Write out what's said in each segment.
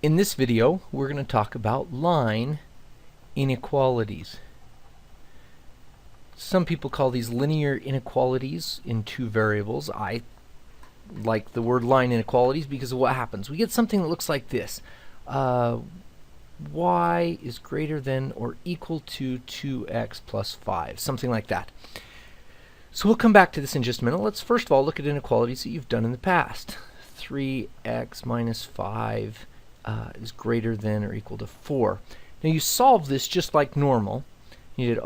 In this video, we're going to talk about line inequalities. Some people call these linear inequalities in two variables. I like the word line inequalities because of what happens. We get something that looks like this. Y is greater than or equal to 2x plus 5, something like that. So we'll come back to this in just a minute. Let's first of all look at inequalities that you've done in the past. 3x minus 5 is greater than or equal to 4. Now you solve this just like normal. You did,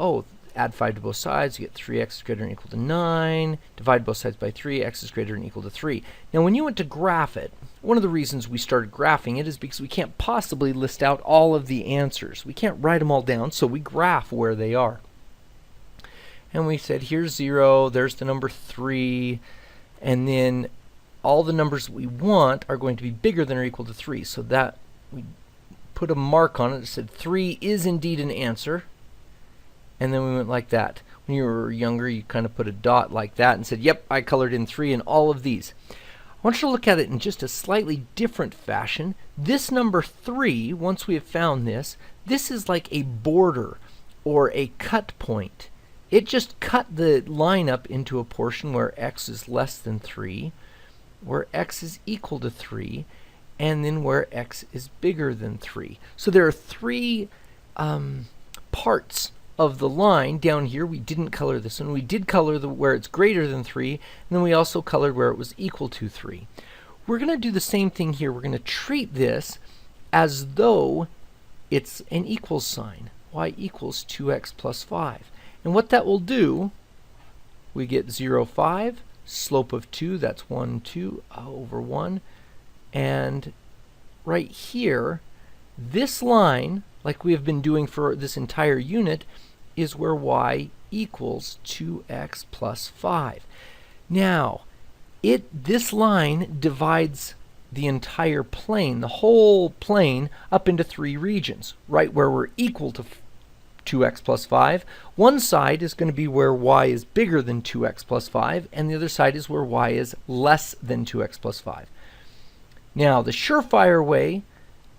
add 5 to both sides, you get 3x is greater than or equal to 9, divide both sides by 3, x is greater than or equal to 3. Now when you went to graph it, one of the reasons we started graphing it is because we can't possibly list out all of the answers. We can't write them all down, so we graph where they are. And we said, here's 0, there's the number 3, and then all the numbers we want are going to be bigger than or equal to 3. So that we put a mark on it that said 3 is indeed an answer. And then we went like that. When you were younger, you kind of put a dot like that and said, yep, I colored in 3 in all of these. I want you to look at it in just a slightly different fashion. This number 3, once we have found this is like a border or a cut point. It just cut the line up into a portion where x is less than 3, where x is equal to 3, and then where x is bigger than 3. So there are 3 parts of the line. Down here we didn't color this one. We did color where it's greater than 3, and then we also colored where it was equal to 3. We're going to do the same thing here. We're going to treat this as though it's an equals sign. Y equals 2x plus 5. And what that will do, we get 0, 5, slope of 2, that's 1, 2 over 1. And right here, this line, like we have been doing for this entire unit, is where y equals 2x plus 5. Now, this line divides the entire plane, the whole plane, up into 3 regions, right where we're equal to 2x plus 5. One side is going to be where y is bigger than 2x plus 5, and the other side is where y is less than 2x plus 5. Now, the surefire way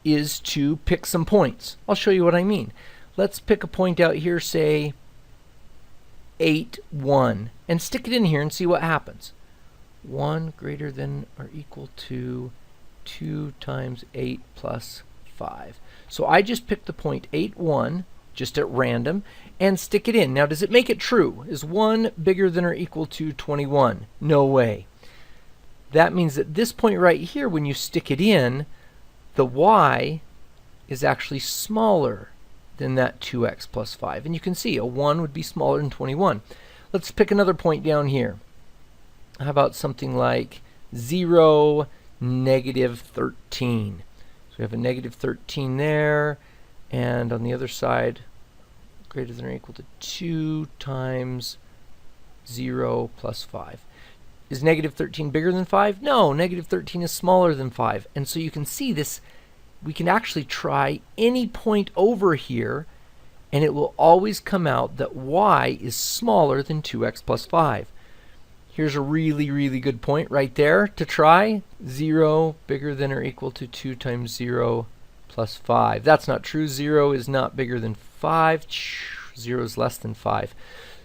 is to pick some points. I'll show you what I mean. Let's pick a point out here, say 8, 1, and stick it in here and see what happens. 1 greater than or equal to 2 times 8 plus 5. So I just picked the point 8, 1, just at random, and stick it in. Now, does it make it true? Is 1 bigger than or equal to 21? No way. That means that this point right here, when you stick it in, the y is actually smaller than that 2x plus 5. And you can see a 1 would be smaller than 21. Let's pick another point down here. How about something like 0, negative 13? So we have a negative 13 there, and on the other side, greater than or equal to 2 times 0 plus 5. Is negative 13 bigger than 5? No, negative 13 is smaller than 5. And so you can see this, we can actually try any point over here, and it will always come out that y is smaller than 2x plus 5. Here's a really, really good point right there to try. 0 bigger than or equal to 2 times 0 plus 5. That's not true. 0 is not bigger than 5. 0 is less than 5.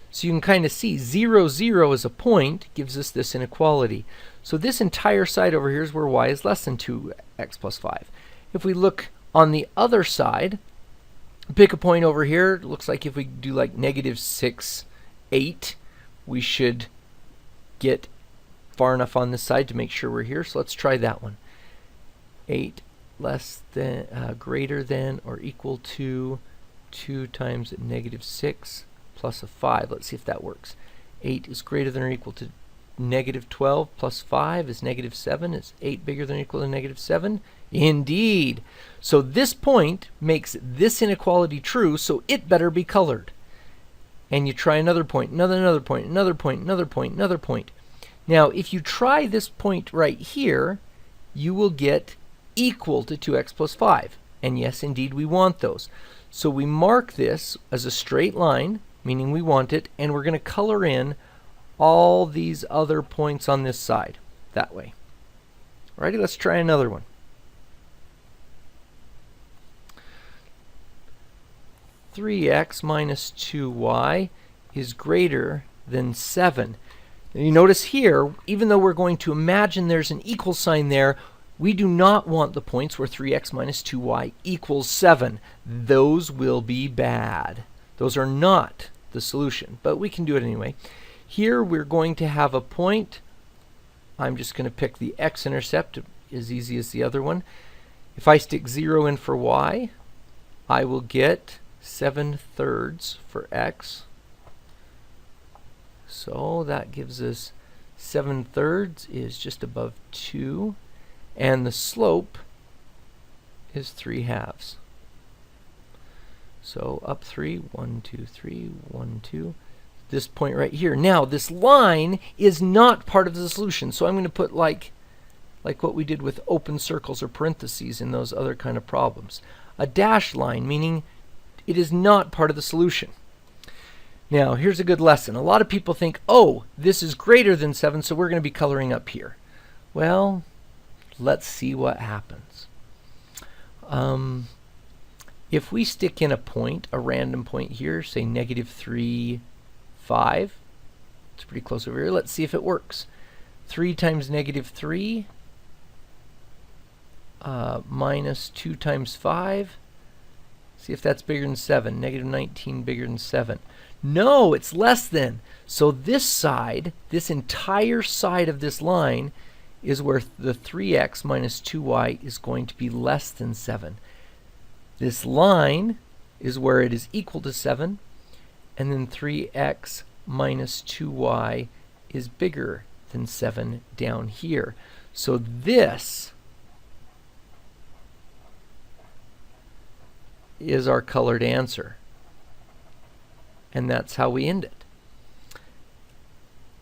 So you can kind of see 0, 0 as a point gives us this inequality. So this entire side over here is where y is less than 2x plus 5. If we look on the other side, pick a point over here. It looks like if we do like negative 6, 8, we should get far enough on this side to make sure we're here. So let's try that one. 8 less than, greater than or equal to 2 times negative 6 plus a 5. Let's see if that works. 8 is greater than or equal to negative 12 plus 5 is negative 7. Is 8 bigger than or equal to negative 7? Indeed. So this point makes this inequality true, so it better be colored. And you try another point, another point, another point, another point, another point. Now, if you try this point right here, you will get equal to 2x plus 5. And yes, indeed, we want those. So we mark this as a straight line, meaning we want it, and we're going to color in all these other points on this side that way. Alrighty, let's try another one. 3x minus 2y is greater than 7. You notice here, even though we're going to imagine there's an equal sign there, we do not want the points where 3x minus 2y equals 7. Those will be bad. Those are not the solution, but we can do it anyway. Here we're going to have a point. I'm just going to pick the x-intercept, as easy as the other one. If I stick 0 in for y, I will get 7/3 for x. So that gives us 7/3 is just above 2, and the slope is 3/2. So up 3, 1, 2, 3, 1, 2. This point right here. Now this line is not part of the solution, so I'm going to put like what we did with open circles or parentheses in those other kind of problems. A dashed line, meaning it is not part of the solution. Now here's a good lesson. A lot of people think, oh, this is greater than 7, so we're going to be coloring up here. Well, let's see what happens. If we stick in a point, a random point here, say -3, 5, it's pretty close over here. Let's see if it works. 3 times -3 minus 2 times 5. See if that's bigger than 7. -19 bigger than 7. No, it's less than. So this side, this entire side of this line, is where the 3x minus 2y is going to be less than 7. This line is where it is equal to 7, and then 3x minus 2y is bigger than 7 down here. So this is our colored answer. And that's how we end it.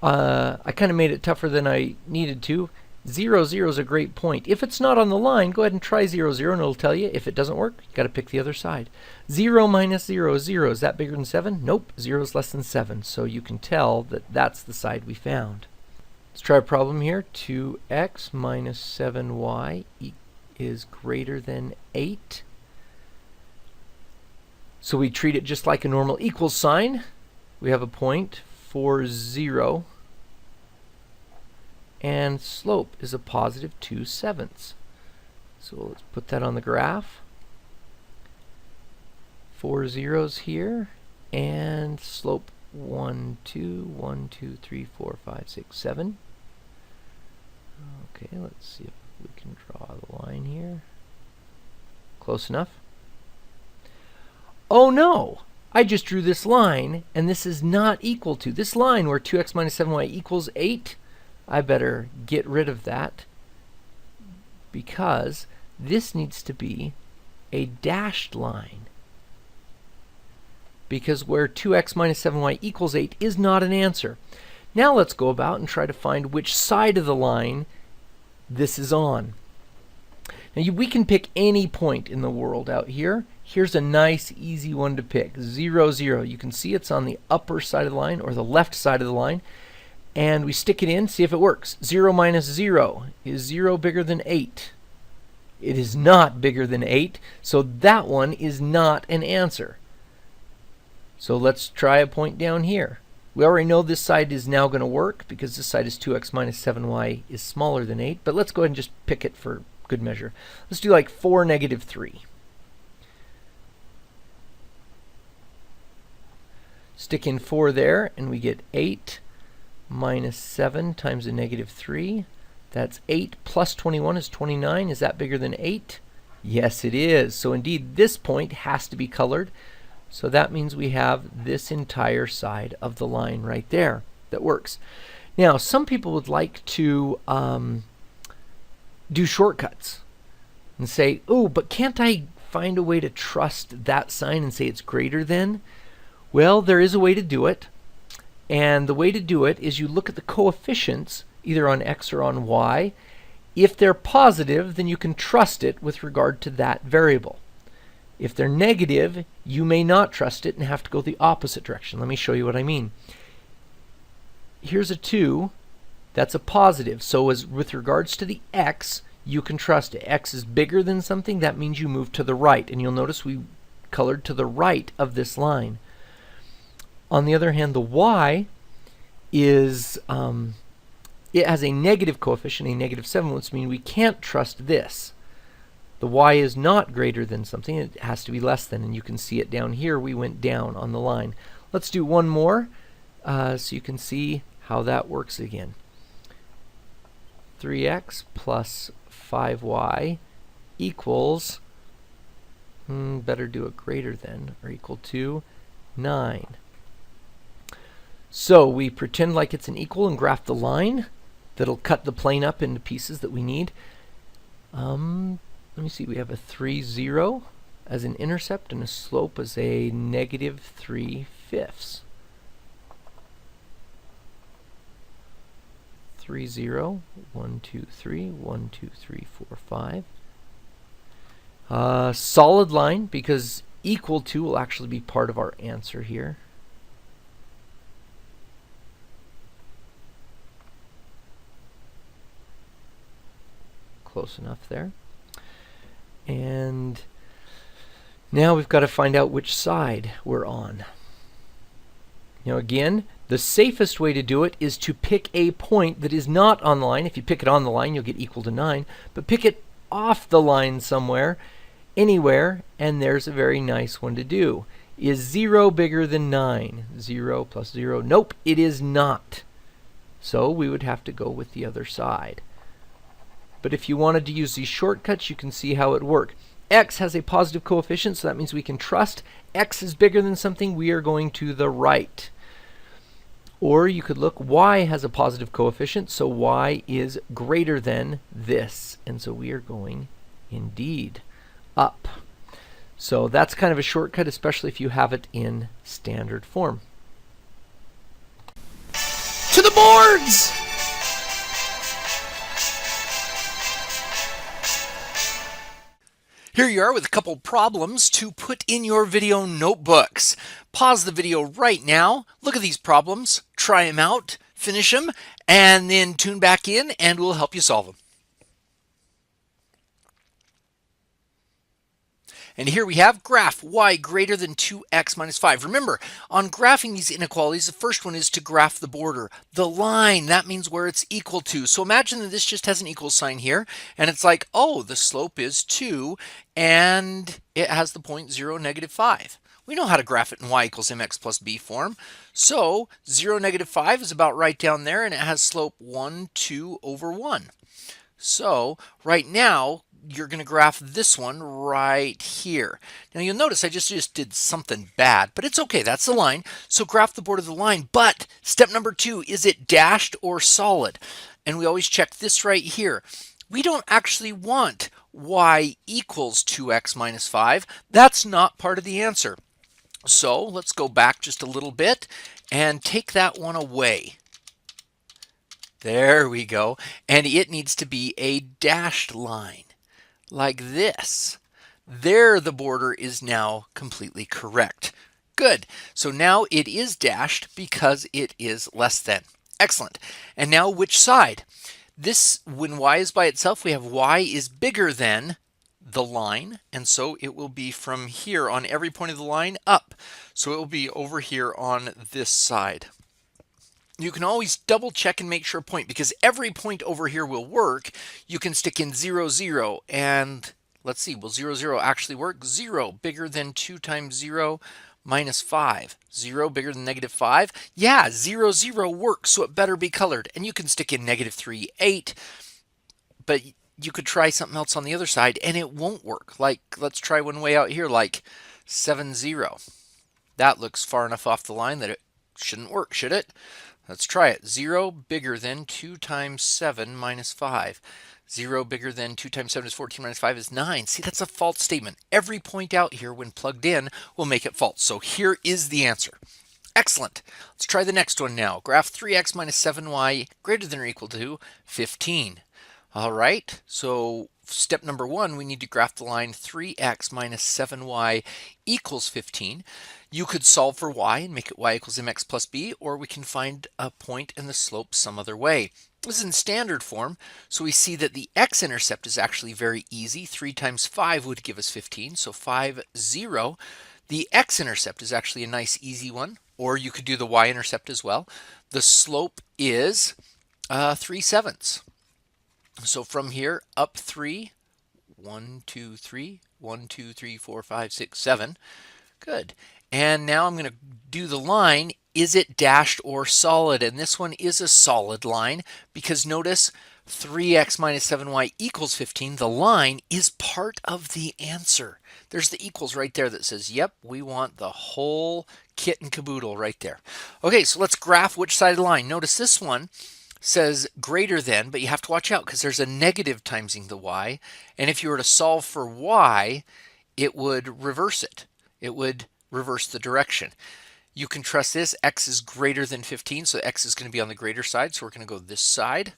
I kind of made it tougher than I needed to. 0, 0 is a great point. If it's not on the line, go ahead and try 0, 0, and it'll tell you. If it doesn't work, you've got to pick the other side. 0 minus 0 is 0. Is that bigger than 7? Nope. 0 is less than 7. So you can tell that that's the side we found. Let's try a problem here. 2x minus 7y is greater than 8. So we treat it just like a normal equals sign. We have a point, 4, 0. And slope is a positive 2/7. So let's put that on the graph. 4 zeros here, and slope 1, 2, 1, 2, 3, 4, 5, 6, 7. Okay, let's see if we can draw the line here. Close enough? Oh no! I just drew this line, and this is not equal to this line where 2x minus 7y equals 8. I better get rid of that because this needs to be a dashed line. Because where 2x minus 7y equals 8 is not an answer. Now let's go about and try to find which side of the line this is on. Now we can pick any point in the world out here. Here's a nice easy one to pick. 0, 0. You can see it's on the upper side of the line or the left side of the line. And we stick it in, see if it works. 0 minus 0. Is 0 bigger than 8? It is not bigger than 8, so that one is not an answer. So let's try a point down here. We already know this side is now going to work because this side is 2x minus 7y is smaller than 8, but let's go ahead and just pick it for good measure. Let's do like 4, -3. Stick in 4 there, and we get 8 minus 7 times a -3. That's 8 plus 21 is 29. Is that bigger than 8? Yes, it is. So indeed, this point has to be colored. So that means we have this entire side of the line right there that works. Now, some people would like to do shortcuts and say, oh, but can't I find a way to trust that sign and say it's greater than? Well, there is a way to do it. And the way to do it is you look at the coefficients, either on x or on y. If they're positive, then you can trust it with regard to that variable. If they're negative, you may not trust it and have to go the opposite direction. Let me show you what I mean. Here's a 2. That's a positive. So as with regards to the x, you can trust it. X is bigger than something. That means you move to the right. And you'll notice we colored to the right of this line. On the other hand, the y is, it has a negative coefficient, a negative 7, which means we can't trust this. The y is not greater than something, it has to be less than, and you can see it down here. We went down on the line. Let's do one more so you can see how that works again. 3x plus 5y equals, better do a greater than or equal to 9. So we pretend like it's an equal and graph the line that'll cut the plane up into pieces that we need. Let me see, we have a 3, 0 as an intercept and a slope as a negative 3/5. 3, 0, 1, 2, 3, 1, 2, 3, 4, 5. Solid line, because equal to will actually be part of our answer here. Close enough there. And now we've got to find out which side we're on. Now again, the safest way to do it is to pick a point that is not on the line. If you pick it on the line, you'll get equal to 9. But pick it off the line somewhere, anywhere, and there's a very nice one to do. Is 0 bigger than 9? 0 plus 0. Nope, it is not. So we would have to go with the other side. But if you wanted to use these shortcuts, you can see how it works. X has a positive coefficient, so that means we can trust x is bigger than something, we are going to the right. Or you could look, y has a positive coefficient, so y is greater than this. And so we are going, indeed, up. So that's kind of a shortcut, especially if you have it in standard form. To the boards! Here you are with a couple problems to put in your video notebooks. Pause the video right now, look at these problems, try them out, finish them, and then tune back in and we'll help you solve them. And here we have graph y greater than 2x minus 5. Remember, on graphing these inequalities, the first one is to graph the border. The line, that means where it's equal to. So imagine that this just has an equal sign here, and it's like, oh, the slope is 2, and it has the point 0, negative 5. We know how to graph it in y equals mx plus b form. So 0, negative 5 is about right down there, and it has slope 1, 2 over 1. So right now, you're going to graph this one right here. Now you'll notice I just did something bad, but it's okay. That's the line. So graph the border of the line. But step number 2, is it dashed or solid? And we always check this right here. We don't actually want y equals 2x minus 5. That's not part of the answer. So let's go back just a little bit and take that one away. There we go. And it needs to be a dashed line. Like this. There the border is now completely correct. Good. So now it is dashed because it is less than. Excellent. And now which side? This, when y is by itself, we have y is bigger than the line, and so it will be from here on every point of the line up. So it will be over here on this side. You can always double check and make sure a point, because every point over here will work. You can stick in 0, 0, and let's see, will 0, 0 actually work? 0 bigger than 2 times 0 minus 5. 0 bigger than negative 5? Yeah, 0, 0 works, so it better be colored. And you can stick in negative 3, 8, but you could try something else on the other side, and it won't work. Like, let's try one way out here, like 7, 0. That looks far enough off the line that it shouldn't work, should it? Let's try it. 0 bigger than 2 times 7 minus 5. 0 bigger than 2 times 7 is 14 minus 5 is 9. See, that's a false statement. Every point out here when plugged in will make it false. So here is the answer. Excellent. Let's try the next one now. Graph 3x minus 7y greater than or equal to 15. All right, so step number one, we need to graph the line 3x minus 7y equals 15. You could solve for y and make it y equals mx plus b, or we can find a point in the slope some other way. This is in standard form, so we see that the x-intercept is actually very easy. 3 times 5 would give us 15, so 5, 0. The x-intercept is actually a nice easy one, or you could do the y-intercept as well. The slope is 3/7. So from here up 3, 1, 2, 3, 1, 2, 3, 4, 5, 6, 7. Good. And now I'm going to do the line. Is it dashed or solid? And this one is a solid line because notice 3x minus 7y equals 15. The line is part of the answer. There's the equals right there that says, yep, we want the whole kit and caboodle right there. Okay, so let's graph which side of the line. Notice this one says greater than, but you have to watch out because there's a negative timesing the y. And if you were to solve for y, it would reverse it. It would reverse the direction. You can trust this. X is greater than 15, so x is going to be on the greater side. So we're going to go this side.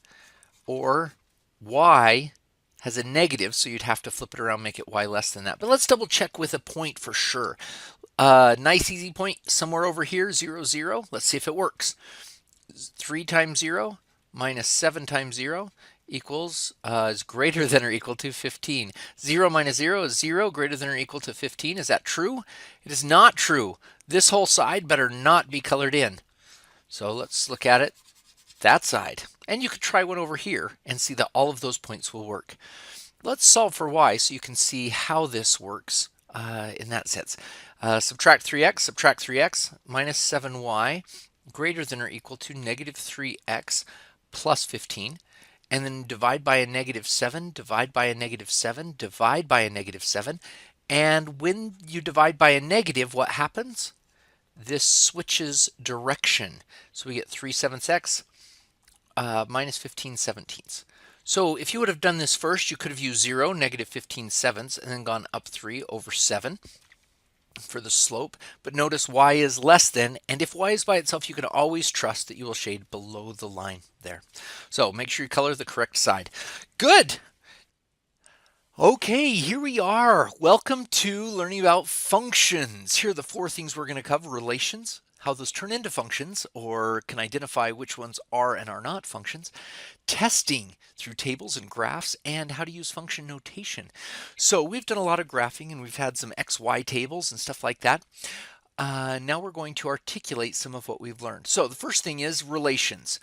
Or y has a negative, so you'd have to flip it around, make it y less than that. But let's double check with a point for sure. Nice easy point somewhere over here, 0, 0. Let's see if it works. 3 times 0 minus 7 times 0 equals is greater than or equal to 15. 0 minus 0 is 0, greater than or equal to 15. Is that true? It is not true. This whole side better not be colored in. So let's look at it that side. And you could try one over here and see that all of those points will work. Let's solve for y so you can see how this works in that sense. Subtract 3x minus 7y greater than or equal to negative 3x plus 15, and then divide by a negative 7, divide by a negative 7, divide by a negative 7, and when you divide by a negative, what happens? This switches direction. So we get 3/7 x minus 15/17. So if you would have done this first, you could have used 0, negative 15/7, and then gone up 3 over 7 for the slope, but notice y is less than, and if y is by itself, you can always trust that you will shade below the line there. So make sure you color the correct side. Good. Okay, here we are. Welcome to learning about functions. Here are the 4 things we're going to cover: relations, how those turn into functions or can identify which ones are and are not functions, testing through tables and graphs, and how to use function notation. So we've done a lot of graphing and we've had some XY tables and stuff like that. Now we're going to articulate some of what we've learned. So the first thing is relations.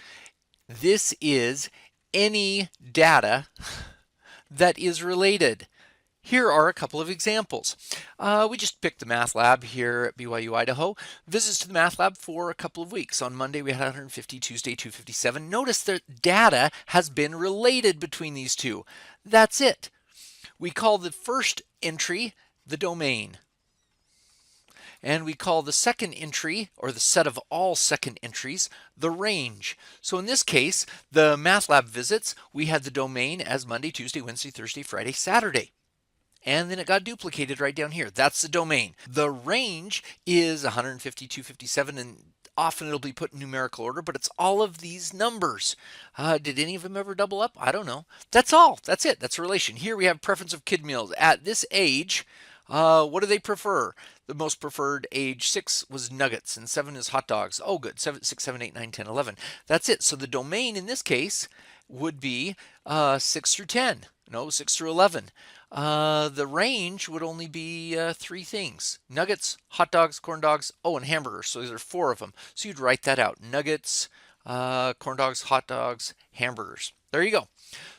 This is any data that is related. Here are a couple of examples. We just picked the math lab here at BYU, Idaho. Visits to the math lab for a couple of weeks. On Monday, we had 150, Tuesday, 257. Notice that data has been related between these two. That's it. We call the first entry the domain. And we call the second entry, or the set of all second entries, the range. So in this case, the math lab visits, we had the domain as Monday, Tuesday, Wednesday, Thursday, Friday, Saturday. And then it got duplicated right down here. That's the domain. The range is 150, 257, and often it'll be put in numerical order, but it's all of these numbers. Did any of them ever double up? I don't know. That's all. That's it. That's a relation. Here we have preference of kid meals. At this age, what do they prefer? The most preferred age 6 was nuggets and 7 is hot dogs. Oh, good. 7, 6, 7, 8, 9, 10, 11. That's it. So the domain in this case would be 6 through 10. No, 6 through 11. The range would only be 3 things: nuggets, hot dogs, corn dogs, oh, and hamburgers. So these are 4 of them. So you'd write that out: nuggets, corn dogs, hot dogs, hamburgers. There you go.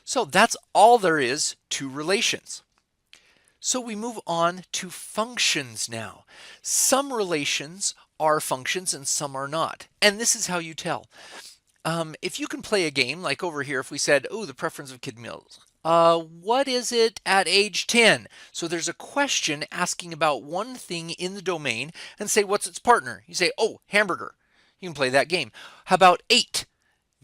So that's all there is to relations. So we move on to functions now. Some relations are functions and some are not. And this is how you tell. If you can play a game, like over here, if we said, oh, the preference of kid meals. What is it at age 10? So there's a question asking about one thing in the domain and say, what's its partner? You say, oh, hamburger. You can play that game. How about 8?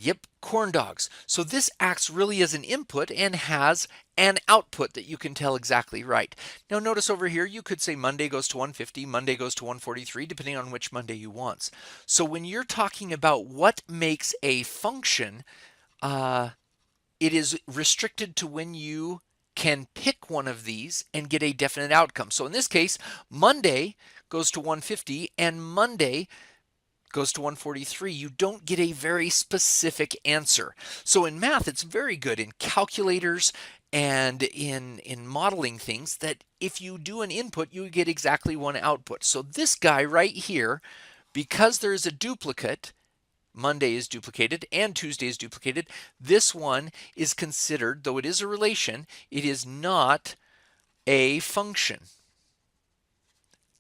Yep, corn dogs. So this acts really as an input and has an output that you can tell exactly right. Now notice over here, you could say Monday goes to 150, Monday goes to 143, depending on which Monday you want. So when you're talking about what makes a function, it is restricted to when you can pick one of these and get a definite outcome. So in this case, Monday goes to 150 and Monday goes to 143. You don't get a very specific answer. So in math, it's very good in calculators and in modeling things that if you do an input, you get exactly one output. So this guy right here, because there is a duplicate, Monday is duplicated and Tuesday is duplicated, this one is considered, though it is a relation, it is not a function.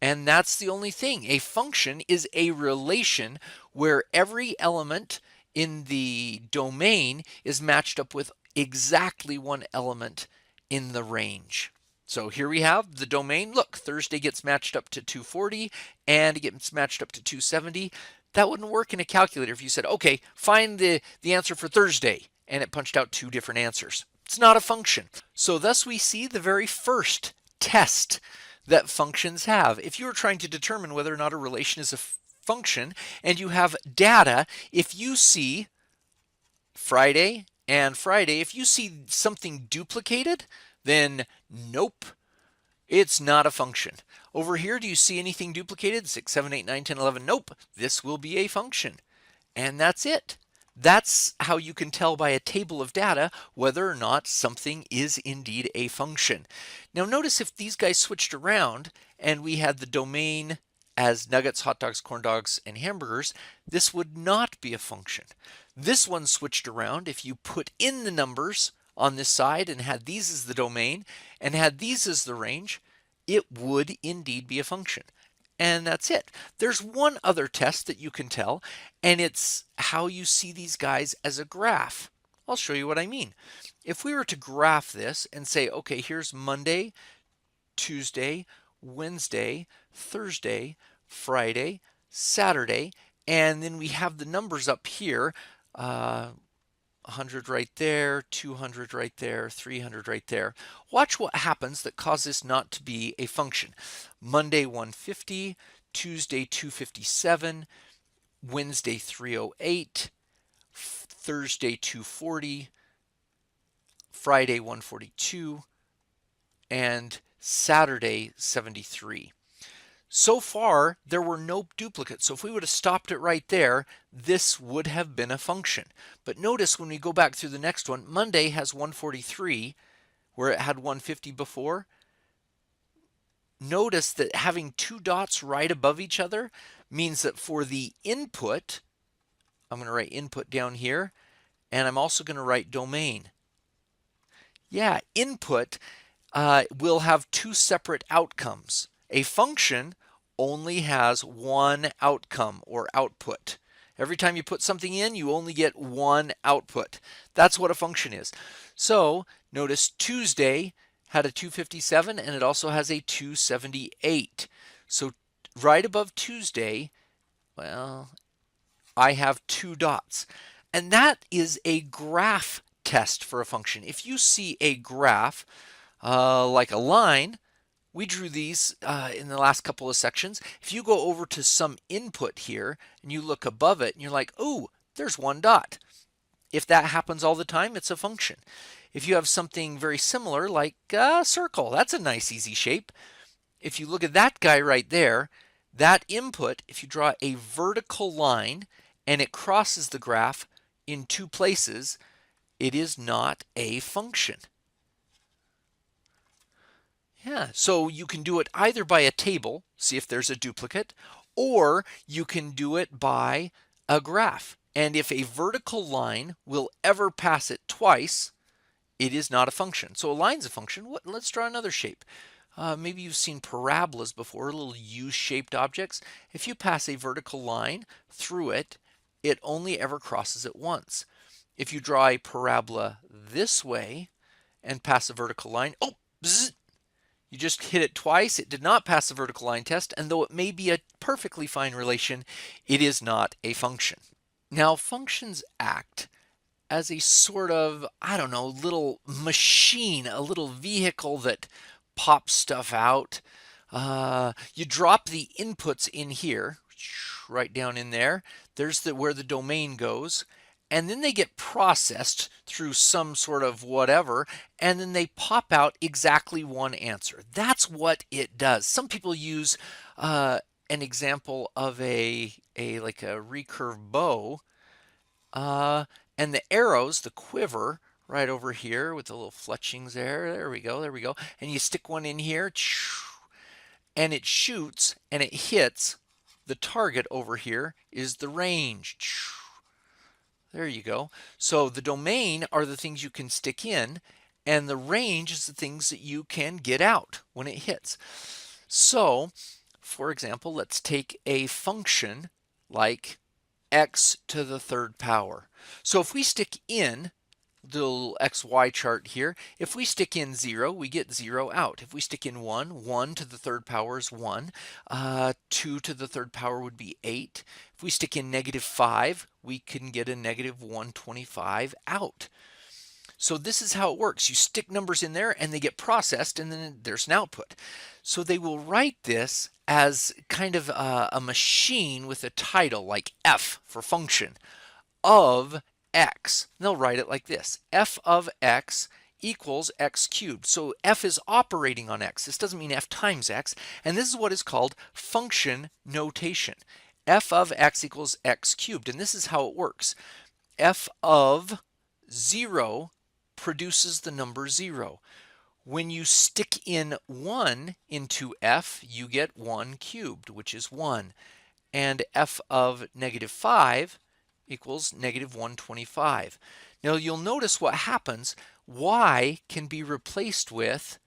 And that's the only thing. A function is a relation where every element in the domain is matched up with exactly one element in the range. So here we have the domain. Look, Thursday gets matched up to 240 and it gets matched up to 270. That wouldn't work in a calculator if you said, okay, find the answer for Thursday, and it punched out two different answers. It's not a function. So thus we see the very first test that functions have. If you're trying to determine whether or not a relation is a function and you have data, if you see Friday and Friday, if you see something duplicated, then nope, it's not a function. Over here, do you see anything duplicated? 6, 7, 8, 9, 10, 11. Nope, this will be a function. And that's it. That's how you can tell by a table of data whether or not something is indeed a function. Now notice if these guys switched around and we had the domain as nuggets, hot dogs, corn dogs, and hamburgers, this would not be a function. This one switched around. If you put in the numbers on this side and had these as the domain and had these as the range, it would indeed be a function. And that's it. There's one other test that you can tell, and it's how you see these guys as a graph. I'll show you what I mean. If we were to graph this and say, okay, here's Monday, Tuesday, Wednesday, Thursday, Friday, Saturday, and then we have the numbers up here, 100 right there, 200 right there, 300 right there. Watch what happens that causes this not to be a function. Monday 150, Tuesday 257, Wednesday 308, Thursday 240, Friday 142, and Saturday 73. So far, there were no duplicates. So if we would have stopped it right there, this would have been a function. But notice when we go back through the next one, Monday has 143, where it had 150 before. Notice that having two dots right above each other means that for the input, I'm going to write input down here, and I'm also going to write domain. Yeah, input will have two separate outcomes. A function only has one outcome or output. Every time you put something in, you only get one output. That's what a function is. So notice Tuesday had a 257 and it also has a 278. So right above Tuesday, well, I have two dots. And that is a graph test for a function. If you see a graph like a line, we drew these in the last couple of sections. If you go over to some input here and you look above it and you're like, oh, there's one dot. If that happens all the time, it's a function. If you have something very similar like a circle, that's a nice easy shape. If you look at that guy right there, that input, if you draw a vertical line and it crosses the graph in two places, it is not a function. Yeah, so you can do it either by a table, see if there's a duplicate, or you can do it by a graph. And if a vertical line will ever pass it twice, it is not a function. So a line's a function. Let's draw another shape. Maybe you've seen parabolas before, little U-shaped objects. If you pass a vertical line through it, it only ever crosses it once. If you draw a parabola this way and pass a vertical line, oh, bzz, you just hit it twice. It did not pass the vertical line test, and though it may be a perfectly fine relation, it is not a function. Now, functions act as a sort of, I don't know, little machine, a little vehicle that pops stuff out. You drop the inputs in here, right down in there. There's where the domain goes. and then they get processed through some sort of whatever, and then they pop out exactly one answer. That's what it does. Some people use an example of a like a recurve bow, and the arrows, the quiver, right over here with the little fletchings there. There we go, there we go. And you stick one in here, and it shoots and it hits the target over here is the range. There you go. So the domain are the things you can stick in, and the range is the things that you can get out when it hits. So, for example, let's take a function like x to the third power. So if we stick in the little xy chart here, if we stick in 0, we get 0 out. If we stick in 1, 1 to the third power is 1. 2 to the third power would be 8. If we stick in -5, we can get a -125 out. So this is how it works. You stick numbers in there and they get processed, and then there's an output. So they will write this as kind of a machine with a title like f for function of x. And they'll write it like this: f of x equals x cubed. So f is operating on x. This doesn't mean f times x. And this is what is called function notation. F of x equals x cubed. And this is how it works. F of 0 produces the number 0. When you stick in 1 into f, you get 1 cubed, which is 1. And f of -5 equals -125. Now you'll notice what happens. Y can be replaced with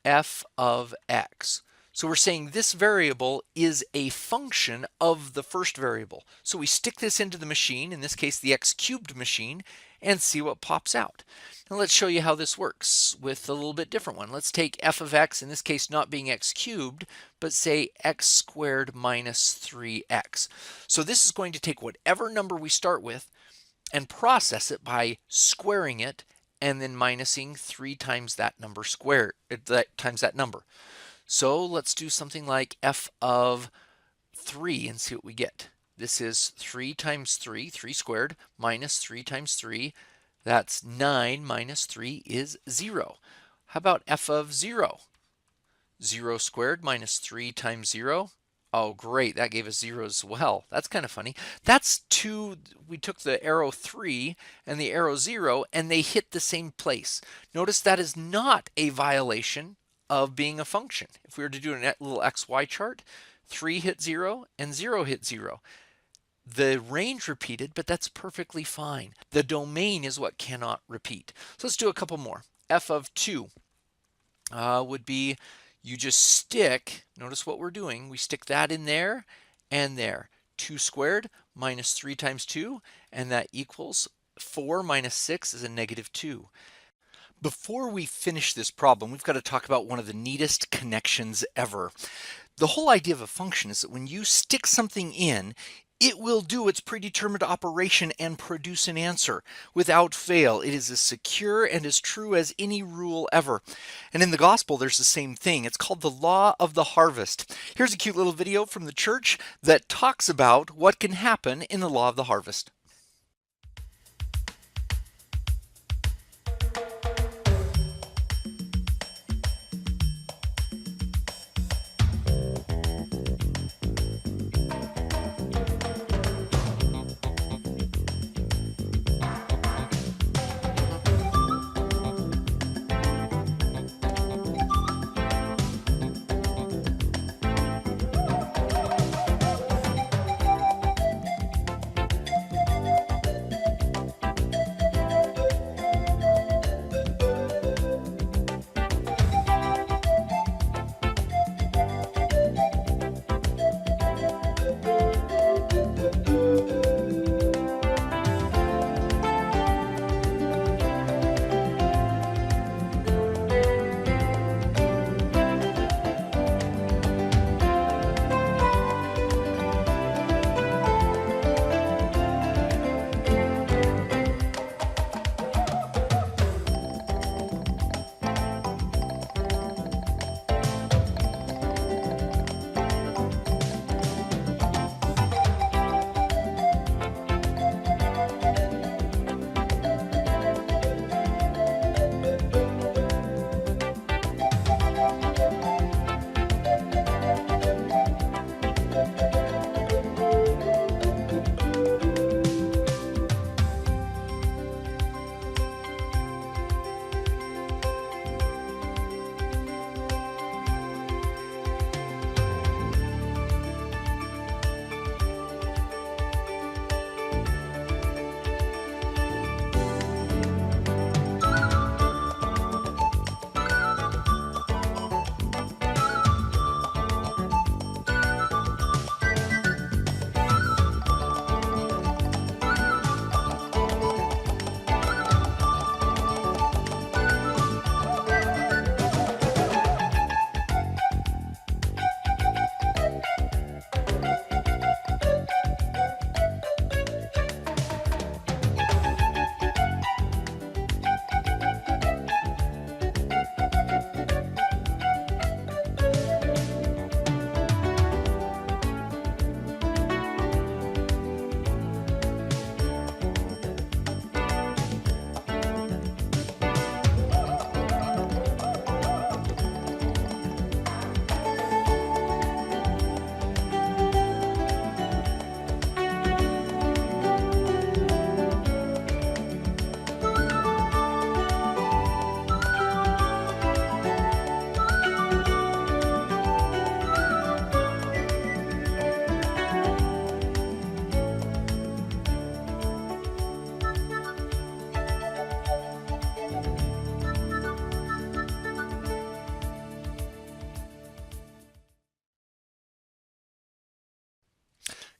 f of x. So we're saying this variable is a function of the first variable. So we stick this into the machine, in this case the x cubed machine, and see what pops out. Now let's show you how this works with a little bit different one. Let's take f of x, in this case not being x cubed, but say x squared minus 3x. So this is going to take whatever number we start with and process it by squaring it and then minusing 3 times that number squared, times that number. So let's do something like f of 3 and see what we get. This is 3 times 3, 3 squared, minus 3 times 3. That's 9 minus 3 is 0. How about f of 0? 0 squared minus 3 times 0. Oh, great. That gave us 0 as well. That's kind of funny. That's 2. We took the arrow 3 and the arrow 0, and they hit the same place. Notice that is not a violation of being a function. If we were to do a little xy chart, 3 hit 0 and 0 hit 0. The range repeated, but that's perfectly fine. The domain is what cannot repeat. So let's do a couple more. F of 2 would be, you just stick, notice what we're doing, we stick that in there and there. 2 squared minus 3 times 2, and that equals 4 minus 6 is a -2. Before we finish this problem, we've got to talk about one of the neatest connections ever. The whole idea of a function is that when you stick something in, it will do its predetermined operation and produce an answer without fail. It is as secure and as true as any rule ever. And in the gospel, there's the same thing. It's called the law of the harvest. Here's a cute little video from the church that talks about what can happen in the law of the harvest.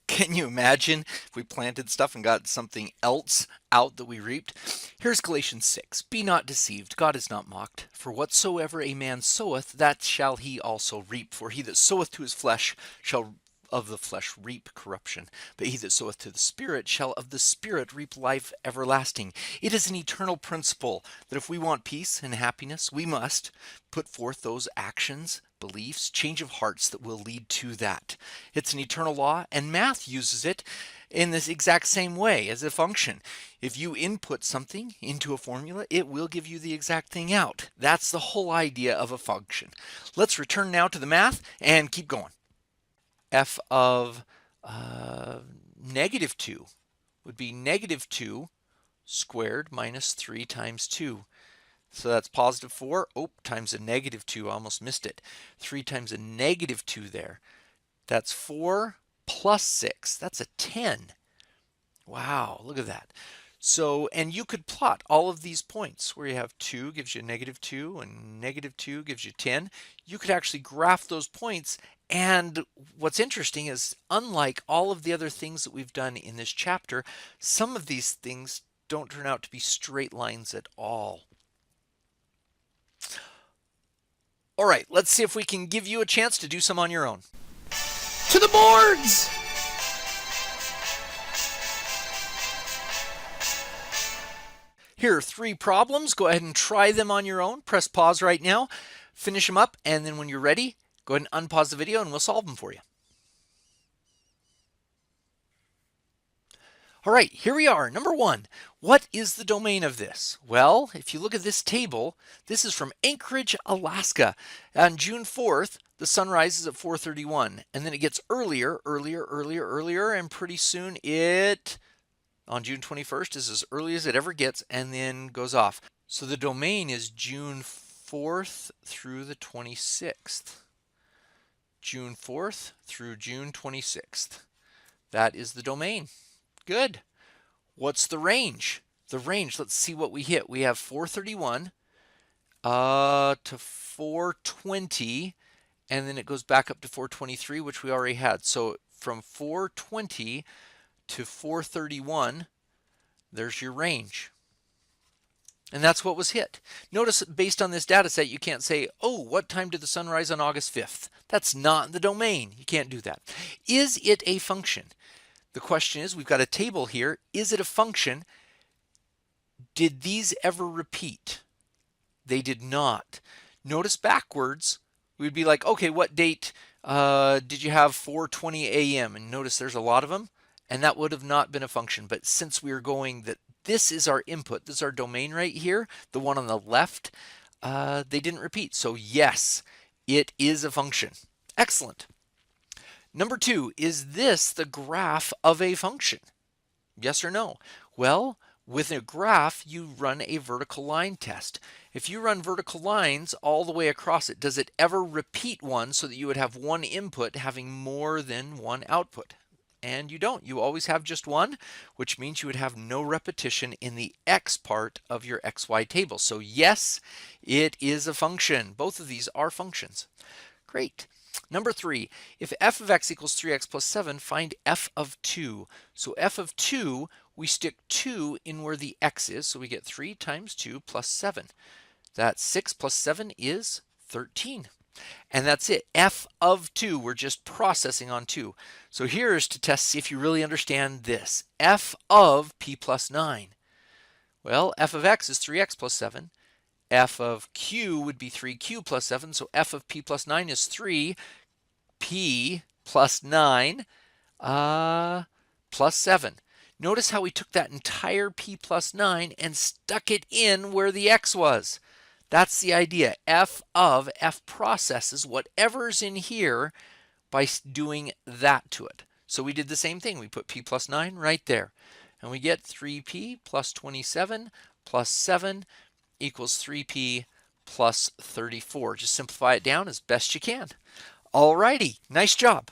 Can you imagine if we planted stuff and got something else out that we reaped? Here's Galatians 6. Be not deceived, God is not mocked. For whatsoever a man soweth, that shall he also reap. For he that soweth to his flesh shall of the flesh reap corruption, but he that soweth to the Spirit shall of the Spirit reap life everlasting. It is an eternal principle that if we want peace and happiness, we must put forth those actions, beliefs, change of hearts that will lead to that. It's an eternal law, and math uses it in this exact same way as a function. If you input something into a formula, it will give you the exact thing out. That's the whole idea of a function. Let's return now to the math and keep going. F of negative 2 would be negative 2 squared minus 3 times 2. So that's positive 4, times a negative 2, I almost missed it. 3 times a negative 2 there. That's 4 plus 6, that's a 10. Wow, look at that. So, and you could plot all of these points where you have 2 gives you negative 2 and negative 2 gives you 10. You could actually graph those points, and what's interesting is unlike all of the other things that we've done in this chapter, some of these things don't turn out to be straight lines at all. All right, let's see if we can give you a chance to do some on your own. To the boards! Here are 3 problems. Go ahead and try them on your own. Press pause right now, finish them up, and then when you're ready, go ahead and unpause the video and we'll solve them for you. All right, here we are. Number 1, what is the domain of this? Well, if you look at this table, this is from Anchorage, Alaska. On June 4th, the sun rises at 4:31, and then it gets earlier, and pretty soon on June 21st is as early as it ever gets and then goes off. So the domain is June 4th through the 26th. June 4th through June 26th. That is the domain. Good. What's the range? The range, let's see what we hit. We have 431 to 420, and then it goes back up to 423, which we already had. So from 420 to 431, there's your range. And that's what was hit. Notice, based on this data set, you can't say, oh, what time did the sun rise on August 5th? That's not the domain. You can't do that. Is it a function? The question is, we've got a table here. Is it a function? Did these ever repeat? They did not. Notice backwards, we'd be like, okay, what date did you have 4:20 a.m.? And notice there's a lot of them. And that would have not been a function. But since we're going that this is our input, this is our domain right here, the one on the left, they didn't repeat. So yes, it is a function. Excellent. Number 2, is this the graph of a function? Yes or no? Well, with a graph, you run a vertical line test. If you run vertical lines all the way across it, does it ever repeat one so that you would have one input having more than one output? And you don't. You always have just one, which means you would have no repetition in the x part of your xy table. So yes, it is a function. Both of these are functions. Great. Number 3, if f of x equals 3x plus 7, find f of 2. So f of 2, we stick 2 in where the x is, so we get 3 times 2 plus 7. That's 6 plus 7 is 13. And that's it. F of 2, we're just processing on 2. So here is to test, see if you really understand this. F of p plus 9. Well, f of x is 3x plus 7. F of q would be 3q plus 7. So f of p plus 9 is 3p plus 9 plus 7. Notice how we took that entire p plus 9 and stuck it in where the x was. That's the idea. F processes whatever's in here by doing that to it. So we did the same thing. We put p plus 9 right there. And we get 3p plus 27 plus 7 equals 3p plus 34. Just simplify it down as best you can. Alrighty, nice job.